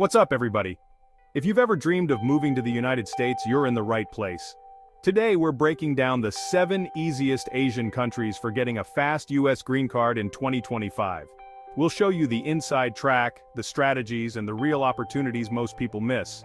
What's up, everybody? If you've ever dreamed of moving to the United States, you're in the right place. Today, we're breaking down the 7 easiest Asian countries for getting a Fast U.S. green card in 2025. We'll show you the inside track, the strategies, and the real opportunities most people miss.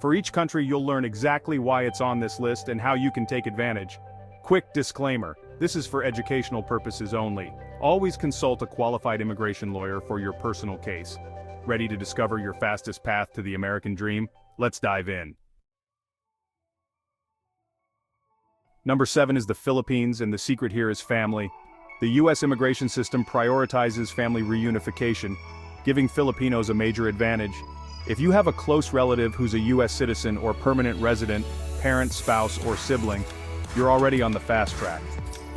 For each country, you'll learn exactly why it's on this list and how you can take advantage. Quick disclaimer, this is for educational purposes only. Always consult a qualified immigration lawyer for your personal case. Ready to discover your fastest path to the American dream? Let's dive in. Number 7 is the Philippines, and the secret here is family. The U.S. immigration system prioritizes family reunification, giving Filipinos a major advantage. If you have a close relative who's a U.S. citizen or permanent resident, parent, spouse, or sibling, you're already on the fast track.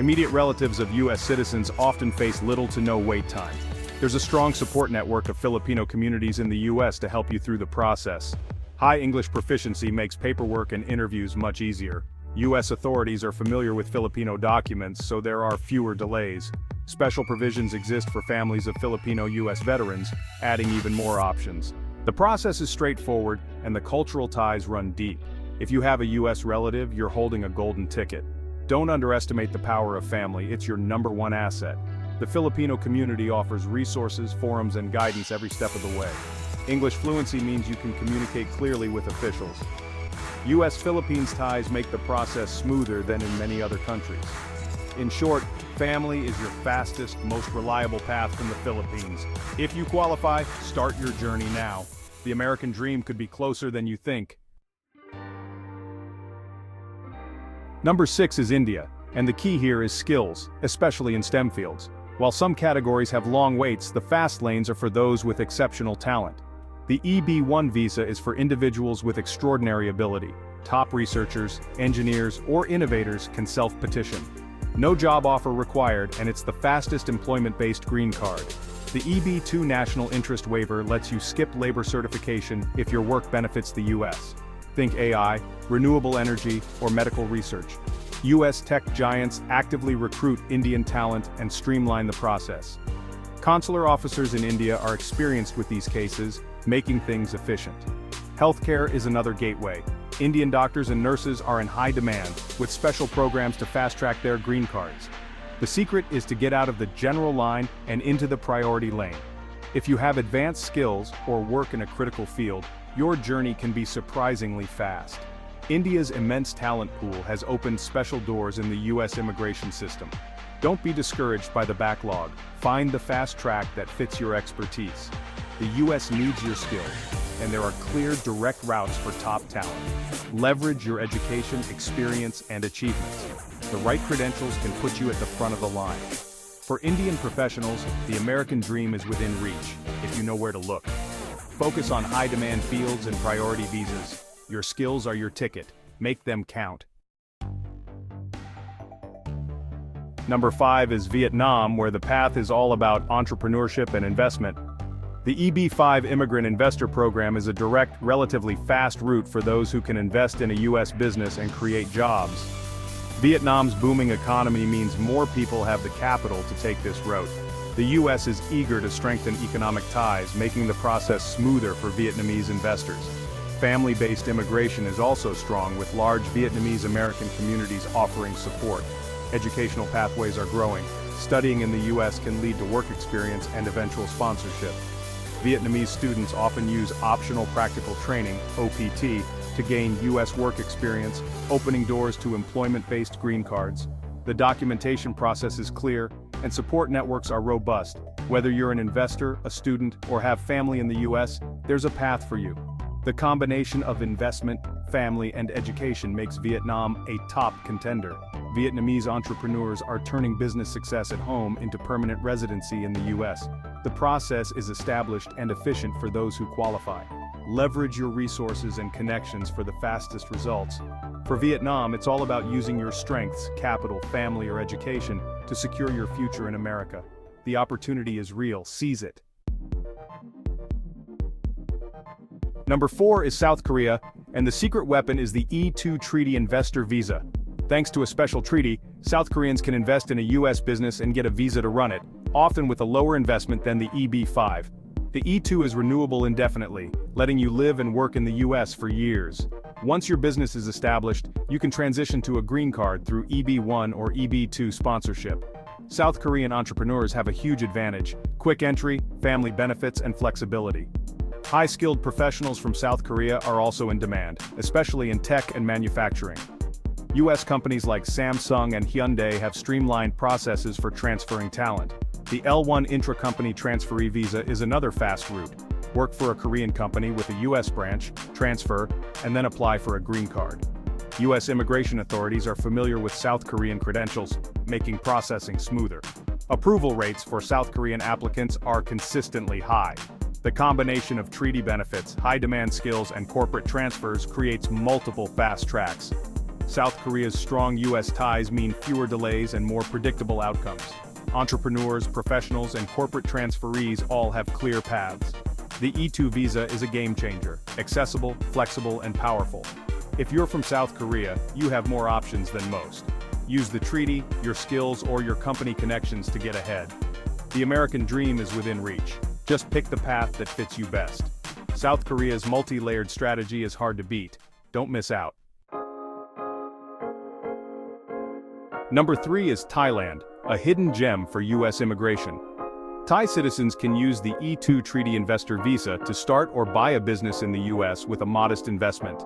Immediate relatives of U.S. citizens often face little to no wait time. There's a strong support network of Filipino communities in the U.S. to help you through the process. High English proficiency makes paperwork and interviews much easier. U.S. authorities are familiar with Filipino documents, so there are fewer delays. Special provisions exist for families of Filipino U.S. veterans, adding even more options. The process is straightforward, and the cultural ties run deep. If you have a U.S. relative, you're holding a golden ticket. Don't underestimate the power of family, it's your #1 asset. The Filipino community offers resources, forums, and guidance every step of the way. English fluency means you can communicate clearly with officials. U.S.-Philippines ties make the process smoother than in many other countries. In short, family is your fastest, most reliable path from the Philippines. If you qualify, start your journey now. The American dream could be closer than you think. Number 6 is India, and the key here is skills, especially in STEM fields. While some categories have long waits, the fast lanes are for those with exceptional talent. The EB-1 visa is for individuals with extraordinary ability. Top researchers, engineers, or innovators can self-petition. No job offer required, and it's the fastest employment-based green card. The EB-2 National Interest Waiver lets you skip labor certification if your work benefits the U.S. Think AI, renewable energy, or medical research. U.S. tech giants actively recruit Indian talent and streamline the process. Consular officers in India are experienced with these cases, making things efficient. Healthcare is another gateway. Indian doctors and nurses are in high demand, with special programs to fast-track their green cards. The secret is to get out of the general line and into the priority lane. If you have advanced skills or work in a critical field, your journey can be surprisingly fast. India's immense talent pool has opened special doors in the U.S. immigration system. Don't be discouraged by the backlog. Find the fast track that fits your expertise. The U.S. needs your skills, and there are clear, direct routes for top talent. Leverage your education, experience, and achievements. The right credentials can put you at the front of the line. For Indian professionals, the American dream is within reach, if you know where to look. Focus on high-demand fields and priority visas. Your skills are your ticket. Make them count. Number 5 is Vietnam, where the path is all about entrepreneurship and investment. The EB-5 Immigrant Investor Program is a direct, relatively fast route for those who can invest in a U.S. business and create jobs. Vietnam's booming economy means more people have the capital to take this route. The U.S. is eager to strengthen economic ties, making the process smoother for Vietnamese investors. Family-based immigration is also strong, with large Vietnamese American communities offering support. Educational pathways are growing. Studying in the U.S. can lead to work experience and eventual sponsorship. Vietnamese students often use optional practical training, OPT, to gain U.S. work experience, opening doors to employment-based green cards. The documentation process is clear, and support networks are robust. Whether you're an investor, a student, or have family in the U.S., there's a path for you. The combination of investment, family, and education makes Vietnam a top contender. Vietnamese entrepreneurs are turning business success at home into permanent residency in the U.S. The process is established and efficient for those who qualify. Leverage your resources and connections for the fastest results. For Vietnam, it's all about using your strengths, capital, family, or education to secure your future in America. The opportunity is real. Seize it. Number 4 is South Korea, and the secret weapon is the E-2 Treaty Investor Visa. Thanks to a special treaty, South Koreans can invest in a U.S. business and get a visa to run it, often with a lower investment than the EB-5. The E2 is renewable indefinitely, letting you live and work in the US for years. Once your business is established, you can transition to a green card through EB1 or EB2 sponsorship. South Korean entrepreneurs have a huge advantage: quick entry, family benefits, and flexibility. High-skilled professionals from South Korea are also in demand, especially in tech and manufacturing. US companies like Samsung and Hyundai have streamlined processes for transferring talent. The L1 intra-company transferee visa is another fast route. Work for a Korean company with a US branch, transfer, and then apply for a green card. US immigration authorities are familiar with South Korean credentials, making processing smoother. Approval rates for South Korean applicants are consistently high. The combination of treaty benefits, high-demand skills, and corporate transfers creates multiple fast tracks. South Korea's strong US ties mean fewer delays and more predictable outcomes. Entrepreneurs, professionals, and corporate transferees all have clear paths. The E2 visa is a game changer, accessible, flexible, and powerful. If you're from South Korea, you have more options than most. Use the treaty, your skills, or your company connections to get ahead. The American dream is within reach. Just pick the path that fits you best. South Korea's multi-layered strategy is hard to beat. Don't miss out. Number 3 is Thailand, a hidden gem for US immigration. Thai citizens can use the E2 Treaty Investor Visa to start or buy a business in the US with a modest investment.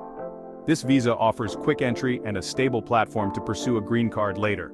This visa offers quick entry and a stable platform to pursue a green card later.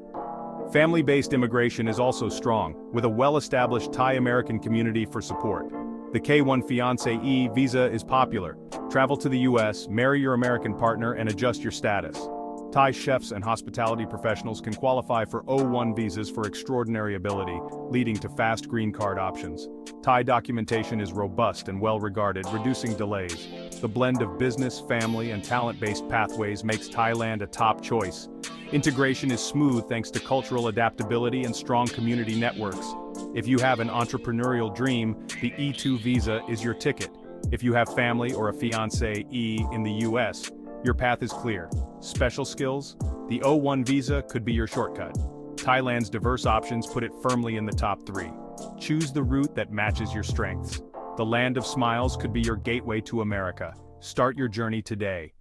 Family-based immigration is also strong, with a well-established Thai-American community for support. The K1 Fiancé visa is popular. Travel to the US, marry your American partner, and adjust your status. Thai chefs and hospitality professionals can qualify for O1 visas for extraordinary ability, leading to fast green card options. Thai documentation is robust and well-regarded, reducing delays. The blend of business, family, and talent-based pathways makes Thailand a top choice. Integration is smooth thanks to cultural adaptability and strong community networks. If you have an entrepreneurial dream, the E2 visa is your ticket. If you have family or a fiancé in the US, your path is clear. Special skills? The O1 visa could be your shortcut. Thailand's diverse options put it firmly in the top 3. Choose the route that matches your strengths. The land of smiles could be your gateway to America. Start your journey today.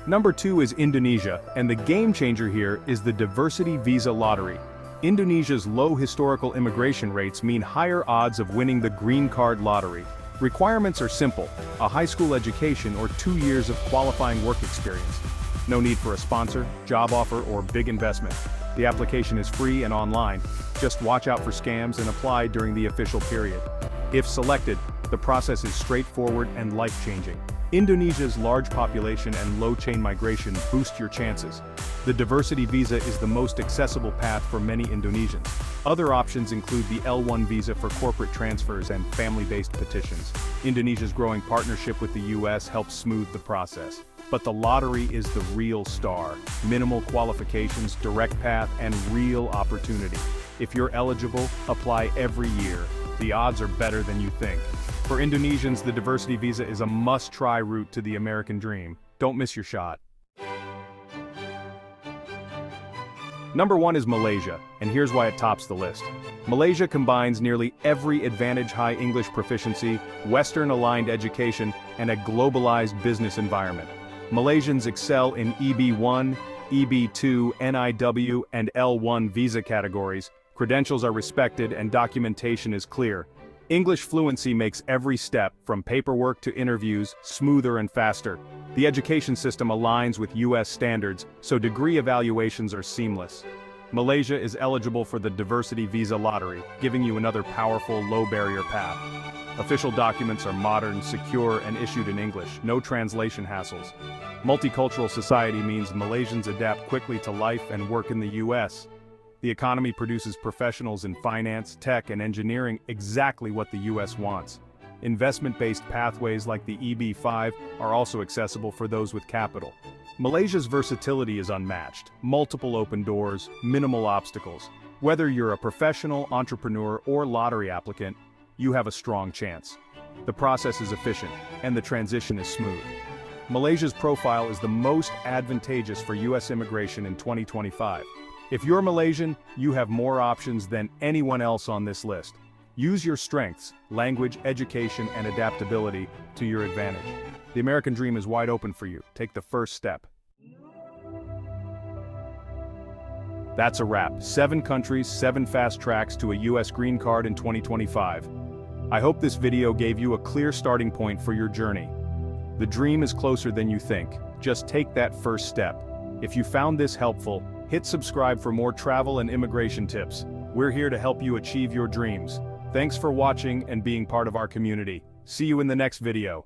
Number 2 is Indonesia, and the game changer here is the Diversity Visa Lottery. Indonesia's low historical immigration rates mean higher odds of winning the Green Card Lottery. Requirements are simple: a high school education or 2 years of qualifying work experience. No need for a sponsor, job offer, or big investment. The application is free and online. Just watch out for scams and apply during the official period. If selected, the process is straightforward and life-changing. Indonesia's large population and low chain migration boost your chances. The diversity visa is the most accessible path for many Indonesians. Other options include the L1 visa for corporate transfers and family-based petitions. Indonesia's growing partnership with the US helps smooth the process. But the lottery is the real star. Minimal qualifications, direct path, and real opportunity. If you're eligible, apply every year. The odds are better than you think. For Indonesians, the diversity visa is a must-try route to the American dream. Don't miss your shot. Number 1 is Malaysia, and here's why it tops the list. Malaysia combines nearly every advantage: high English proficiency, Western-aligned education, and a globalized business environment. Malaysians excel in EB1, EB2, NIW, and L1 visa categories. Credentials are respected and documentation is clear. English fluency makes every step, from paperwork to interviews, smoother and faster. The education system aligns with US standards, so degree evaluations are seamless. Malaysia is eligible for the Diversity Visa Lottery, giving you another powerful, low-barrier path. Official documents are modern, secure, and issued in English, no translation hassles. Multicultural society means Malaysians adapt quickly to life and work in the US. The economy produces professionals in finance, tech, and engineering, exactly what the US wants. Investment-based pathways like the EB5 are also accessible for those with capital. Malaysia's versatility is unmatched. Multiple open doors, minimal obstacles. Whether you're a professional, entrepreneur, or lottery applicant, you have a strong chance. The process is efficient, and the transition is smooth. Malaysia's profile is the most advantageous for US immigration in 2025. If you're Malaysian, you have more options than anyone else on this list. Use your strengths, language, education, and adaptability to your advantage. The American dream is wide open for you. Take the first step. That's a wrap. 7 countries, 7 fast tracks to a U.S. green card in 2025. I hope this video gave you a clear starting point for your journey. The dream is closer than you think. Just take that first step. If you found this helpful, hit subscribe for more travel and immigration tips. We're here to help you achieve your dreams. Thanks for watching and being part of our community. See you in the next video.